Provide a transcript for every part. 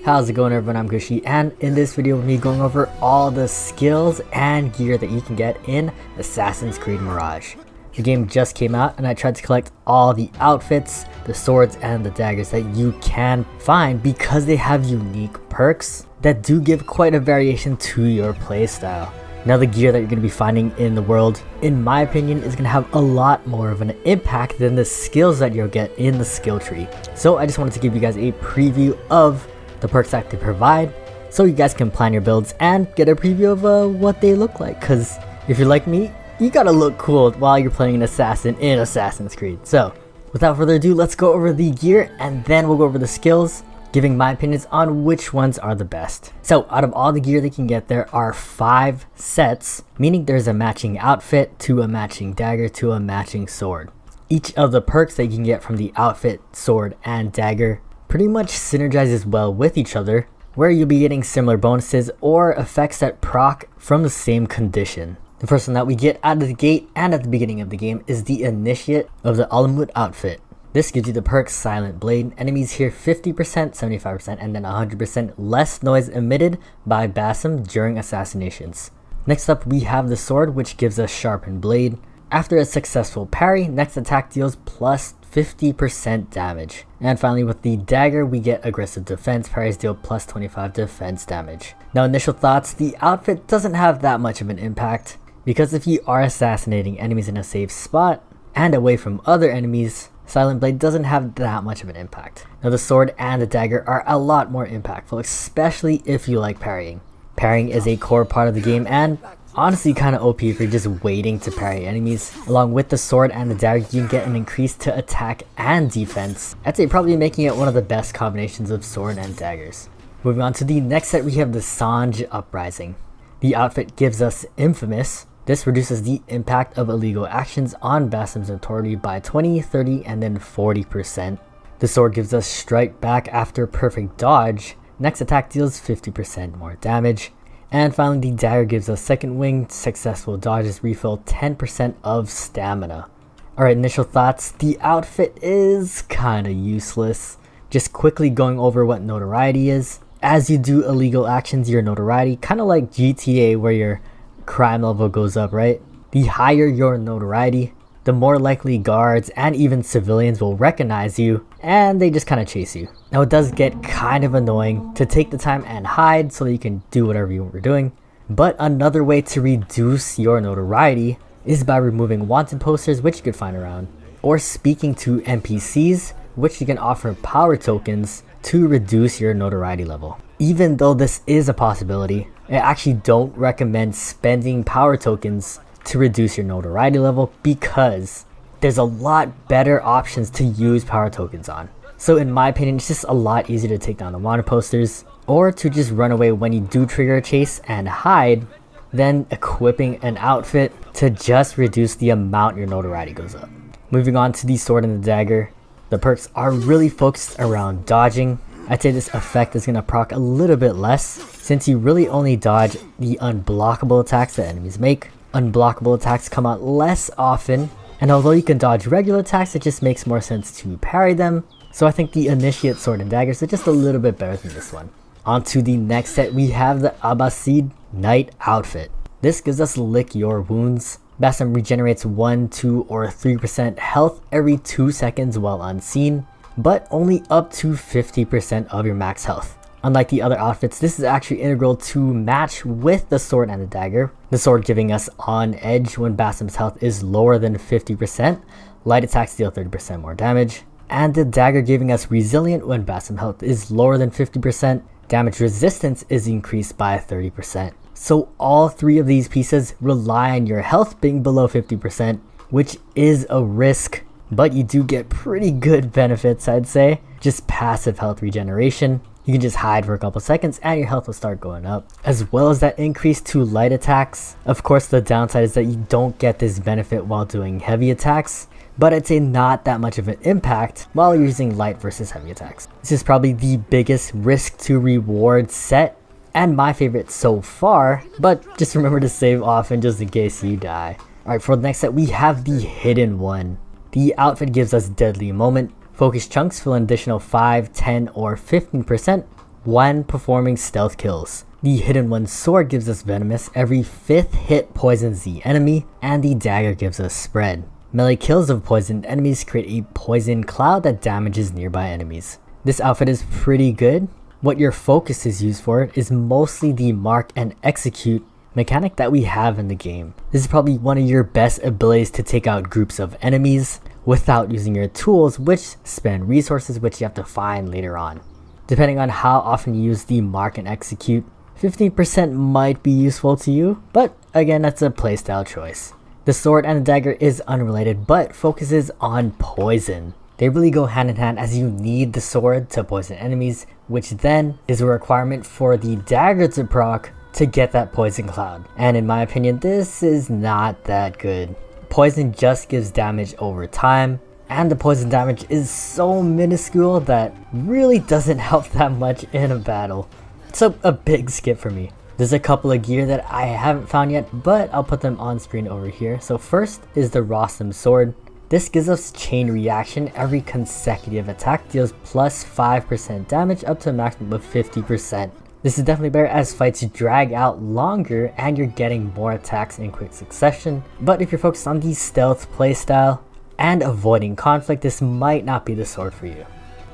How's it going, everyone? I'm Gushi, and in this video we'll be going over all the skills and gear that you can get in Assassin's Creed Mirage. The game just came out and I tried to collect all the outfits, the swords, and the daggers that you can find because they have unique perks that do give quite a variation to your playstyle. Now, the gear that you're going to be finding in the world, in my opinion, is going to have a lot more of an impact than the skills that you'll get in the skill tree. So I just wanted to give you guys a preview of the perks that they provide so you guys can plan your builds and get a preview of what they look like, because if you're like me, you gotta look cool while you're playing an assassin in Assassin's Creed. So without further ado, let's go over the gear and then we'll go over the skills, giving my opinions on which ones are the best. So out of all the gear they can get, there are 5 sets, meaning there's a matching outfit to a matching dagger to a matching sword. Each of the perks that you can get from the outfit, sword, and dagger pretty much synergizes well with each other, where you'll be getting similar bonuses or effects that proc from the same condition. The first one that we get out of the gate and at the beginning of the game is the Initiate of the Alamut outfit. This gives you the perk Silent Blade. Enemies hear 50%, 75%, and then 100% less noise emitted by Basim during assassinations. Next up, we have the sword, which gives us Sharpened Blade. After a successful parry, next attack deals plus 50% damage. And finally, with the dagger, we get aggressive defense. Parries deal plus 25 defense damage. Now, initial thoughts, the outfit doesn't have that much of an impact, because if you are assassinating enemies in a safe spot and away from other enemies, Silent Blade doesn't have that much of an impact. Now, the sword and the dagger are a lot more impactful, especially if you like parrying. Parrying is a core part of the game and honestly kind of OP if you're just waiting to parry enemies. Along with the sword and the dagger, you can get an increase to attack and defense. I'd say probably making it one of the best combinations of sword and daggers. Moving on to the next set, we have the Sange Uprising. The outfit gives us Infamous. This reduces the impact of illegal actions on Basim's authority by 20, 30, and then 40%. The sword gives us Strike Back after perfect dodge. Next attack deals 50% more damage. And finally, the dagger gives us Second Wing. Successful dodges refill 10% of stamina. Alright, initial thoughts. The outfit is kinda useless. Just quickly going over what notoriety is. As you do illegal actions, your notoriety, kinda like GTA where your crime level goes up, right? The higher your notoriety, the more likely guards and even civilians will recognize you, and they just kind of chase you. Now, it does get kind of annoying to take the time and hide so that you can do whatever you were doing, but another way to reduce your notoriety is by removing wanted posters, which you could find around, or speaking to NPCs, which you can offer power tokens to reduce your notoriety level. Even though this is a possibility, I actually don't recommend spending power tokens to reduce your notoriety level because there's a lot better options to use power tokens on. So in my opinion, it's just a lot easier to take down the wanted posters or to just run away when you do trigger a chase and hide than equipping an outfit to just reduce the amount your notoriety goes up. Moving on to the sword and the dagger, the perks are really focused around dodging. I'd say this effect is going to proc a little bit less since you really only dodge the unblockable attacks that enemies make. Unblockable attacks come out less often, and although you can dodge regular attacks, it just makes more sense to parry them. So I think the Initiate sword and daggers are just a little bit better than this one. On to the next set, we have the Abbasid Knight outfit. This gives us Lick Your Wounds. Basim regenerates 1, 2, or 3% health every 2 seconds while unseen, but only up to 50% of your max health. Unlike the other outfits, this is actually integral to match with the sword and the dagger. The sword giving us On Edge when Basim's health is lower than 50%. Light attacks deal 30% more damage. And the dagger giving us Resilient when Basim's health is lower than 50%. Damage resistance is increased by 30%. So all 3 of these pieces rely on your health being below 50%, which is a risk, but you do get pretty good benefits, I'd say. Just passive health regeneration. You can just hide for a couple seconds and your health will start going up, as well as that increase to light attacks. Of course, the downside is that you don't get this benefit while doing heavy attacks, but I'd say not that much of an impact while you're using light versus heavy attacks. This is probably the biggest risk to reward set and my favorite so far, but just remember to save often just in case you die. Alright, for the next set, we have the Hidden One. The outfit gives us Deadly Moment. Focus chunks fill an additional 5, 10, or 15%. when performing stealth kills. The Hidden One sword gives us venomous, every 5th hit poisons the enemy, and the dagger gives us spread. Melee kills of poisoned enemies create a poison cloud that damages nearby enemies. This outfit is pretty good. What your focus is used for is mostly the mark and execute mechanic that we have in the game. This is probably one of your best abilities to take out groups of enemies without using your tools, which spend resources which you have to find later on. Depending on how often you use the mark and execute, 15% might be useful to you, but again, that's a playstyle choice. The sword and the dagger is unrelated, but focuses on poison. They really go hand in hand, as you need the sword to poison enemies, which then is a requirement for the dagger to proc to get that poison cloud. And in my opinion, this is not that good. Poison just gives damage over time, and the poison damage is so minuscule that really doesn't help that much in a battle. So a big skip for me. There's a couple of gear that I haven't found yet, but I'll put them on screen over here. So first is the Rostam sword. This gives us chain reaction. Every consecutive attack deals plus 5% damage up to a maximum of 50%. This is definitely better as fights drag out longer and you're getting more attacks in quick succession. But if you're focused on the stealth playstyle and avoiding conflict, this might not be the sword for you.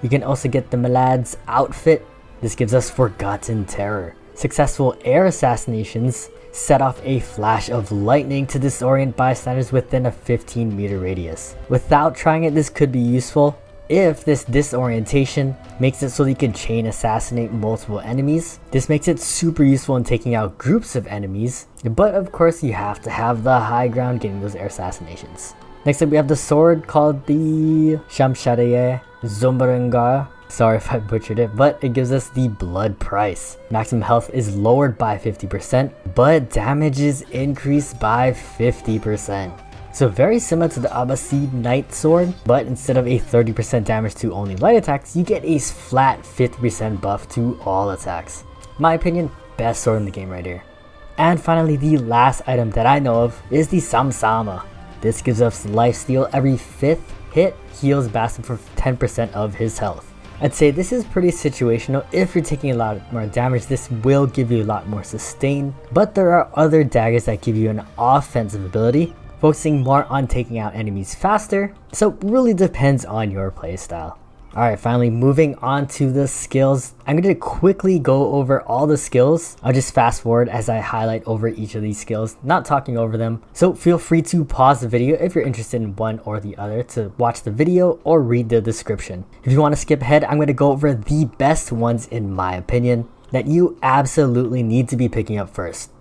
You can also get the Malad's outfit. This gives us Forgotten Terror. Successful air assassinations set off a flash of lightning to disorient bystanders within a 15-meter radius. Without trying it, this could be useful if this disorientation makes it so that you can chain assassinate multiple enemies. This makes it super useful in taking out groups of enemies, but of course you have to have the high ground getting those air assassinations. Next up, we have the sword called the Shamshadeye Zombarengar. Sorry if I butchered it, but it gives us the blood price. Maximum health is lowered by 50%, but damage is increased by 50%. So very similar to the Abbasid Knight sword, but instead of a 30% damage to only light attacks, you get a flat 50% buff to all attacks. In my opinion, best sword in the game right here. And finally, the last item that I know of is the Samsama. This gives us lifesteal. Every 5th hit heals Bastard for 10% of his health. I'd say this is pretty situational. If you're taking a lot more damage, this will give you a lot more sustain, but there are other daggers that give you an offensive ability, focusing more on taking out enemies faster, so it really depends on your playstyle. Alright, finally moving on to the skills. I'm going to quickly go over all the skills. I'll just fast forward as I highlight over each of these skills, not talking over them. So feel free to pause the video if you're interested in one or the other to watch the video or read the description. If you want to skip ahead, I'm going to go over the best ones in my opinion that you absolutely need to be picking up first.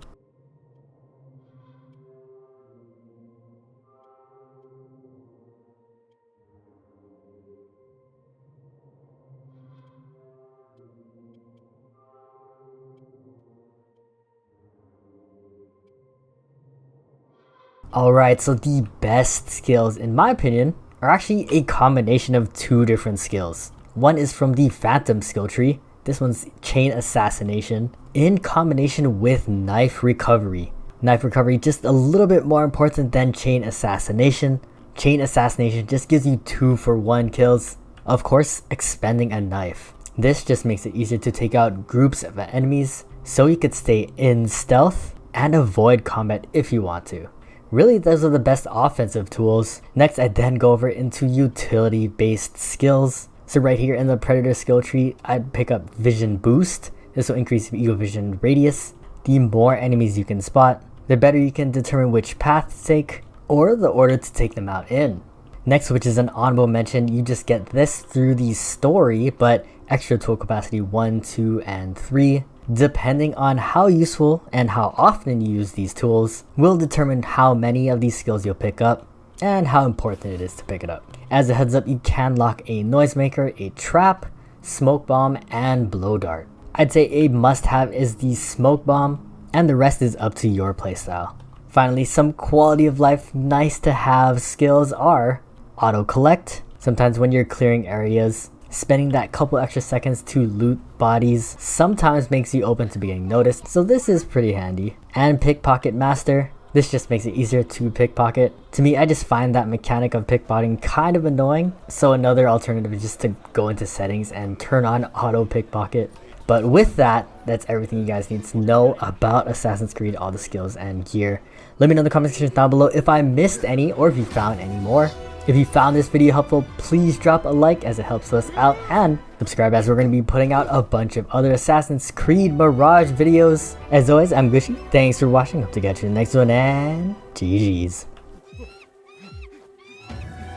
Alright, so the best skills in my opinion are actually a combination of two different skills. One is from the Phantom skill tree. This one's Chain Assassination in combination with Knife Recovery. Knife Recovery just a little bit more important than Chain Assassination. Chain Assassination just gives you 2-for-1 kills. Of course, expending a knife. This just makes it easier to take out groups of enemies so you could stay in stealth and avoid combat if you want to. Really, those are the best offensive tools. Next, I then go over into utility-based skills. So right here in the Predator skill tree, I'd pick up Vision Boost. This will increase your vision radius. The more enemies you can spot, the better you can determine which path to take, or the order to take them out in. Next, which is an honorable mention, you just get this through the story, but extra tool capacity 1, 2, and 3. Depending on how useful and how often you use these tools will determine how many of these skills you'll pick up and how important it is to pick it up. As a heads up, you can lock a Noisemaker, a Trap, Smoke Bomb, and Blow Dart. I'd say a must-have is the Smoke Bomb, and the rest is up to your playstyle. Finally, some quality of life nice to have skills are Auto Collect. Sometimes when you're clearing areas, spending that couple extra seconds to loot bodies sometimes makes you open to being noticed, so this is pretty handy. And Pickpocket Master. This just makes it easier to pickpocket. To me, I just find that mechanic of pickpocketing kind of annoying, so another alternative is just to go into settings and turn on auto pickpocket. But with that, that's everything you guys need to know about Assassin's Creed, all the skills and gear. Let me know in the comment section down below if I missed any or if you found any more. If you found this video helpful, please drop a like as it helps us out, and subscribe as we're going to be putting out a bunch of other Assassin's Creed Mirage videos. As always, I'm Gushy. Thanks for watching. Hope to catch you in the next one, and GG's.